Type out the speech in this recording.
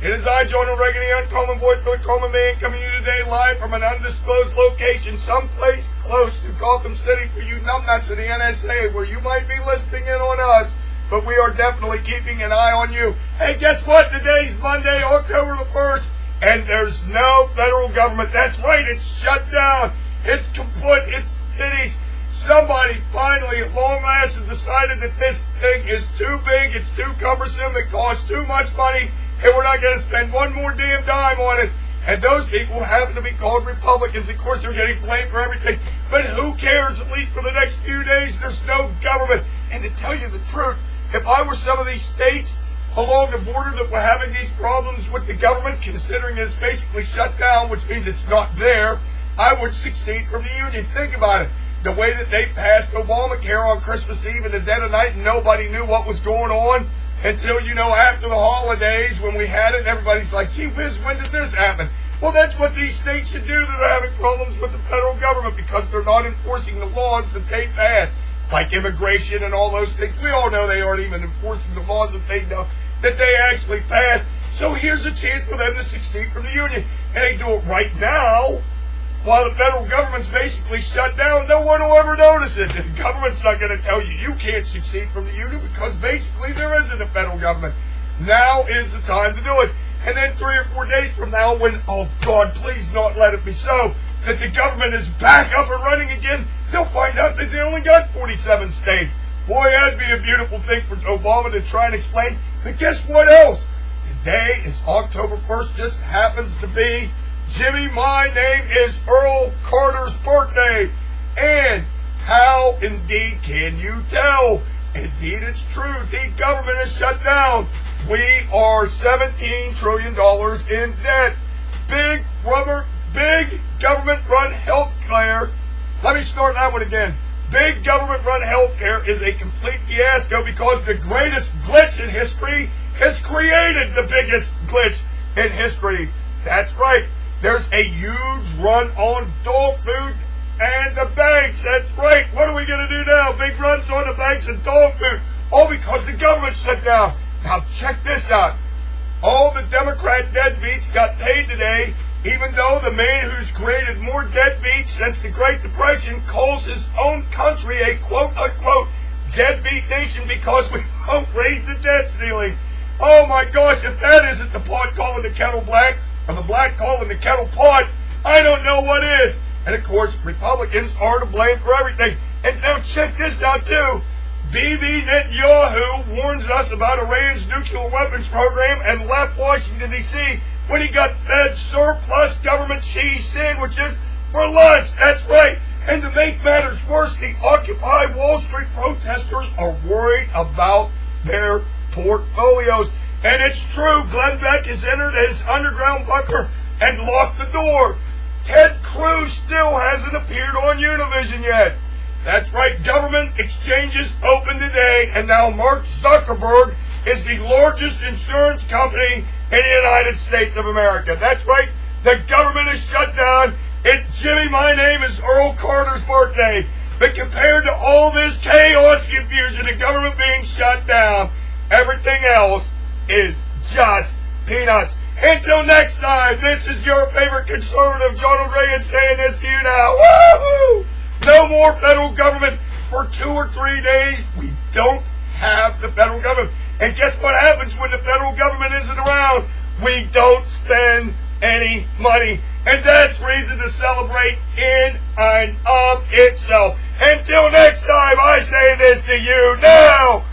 It is I, Jonah Reagan, the uncommon voice for the common man, coming to you today live from an undisclosed location, someplace close to Gotham City for you numbnuts of the NSA, where you might be listening in on us, but we are definitely keeping an eye on you. Hey, guess what? Today's Monday, October the 1st, and there's no federal government. That's right, it's shut down. It's kaput. It's finished. Somebody finally, at long last, has decided that this thing is too big, it's too cumbersome, it costs too much money, and we're not going to spend one more damn dime on it. And those people happen to be called Republicans. Of course, they're getting blamed for everything. But who cares? At least for the next few days, there's no government. And to tell you the truth, if I were some of these states along the border that were having these problems with the government, considering it's basically shut down, which means it's not there, I would secede from the union. Think about it. The way that they passed Obamacare on Christmas Eve in the dead of night, and nobody knew what was going on until, after the holidays when we had it, and everybody's like, gee whiz, when did this happen? Well, that's what these states should do that are having problems with the federal government, because they're not enforcing the laws that they passed, like immigration and all those things. We all know they aren't even enforcing the laws that they know that they actually passed. So here's a chance for them to succeed from the union. And they do it right now, while the federal government's basically shut down. No one will ever notice it. The government's not going to tell you you can't succeed from the union, because basically there isn't a federal government. Now is the time to do it. And then 3 or 4 days from now, when, oh God, please not let it be so, that the government is back up and running again, they'll find out that they only got 47 states. Boy, that'd be a beautiful thing for Obama to try and explain. But guess what else? Today is October 1st, just happens to be Jimmy, my name is Earl Carter's birthday. And how indeed can you tell? Indeed, it's true. The government is shut down. We are $17 trillion in debt. Big government-run health care. Let me start that one again. Big government-run health care is a complete fiasco, because the greatest glitch in history has created the biggest glitch in history. That's right. There's a huge run on dog food and the banks. That's right. What are we going to do now? Big runs on the banks and dog food. All because the government shut down. Now check this out. All the Democrat deadbeats got paid today, even though the man who's created more deadbeats since the Great Depression calls his own country a quote-unquote deadbeat nation because we won't raise the debt ceiling. Oh my gosh, if that isn't the pot calling the kettle black, or the black calling the kettle pot, I don't know what is. And of course, Republicans are to blame for everything. And now check this out too. Bibi Netanyahu warns us about Iran's nuclear weapons program and left Washington, D.C. when he got fed surplus government cheese sandwiches for lunch. That's right. And to make matters worse, the Occupy Wall Street protesters are worried about their portfolios. And it's true, Glenn Beck has entered his underground bunker and locked the door. Ted Cruz still hasn't appeared on Univision yet. That's right, government exchanges open today, and now Mark Zuckerberg is the largest insurance company in the United States of America. That's right, the government is shut down. Jimmy, my name is Earl Carter's birthday. But compared to all this chaos, confusion, the government being shut down, everything else is just peanuts. Until next time, this is your favorite conservative, Jonah Reagan, saying this to you now. Woohoo! No more federal government for 2 or 3 days. We don't have the federal government. And guess what happens when the federal government isn't around? We don't spend any money. And that's reason to celebrate in and of itself. Until next time, I say this to you now.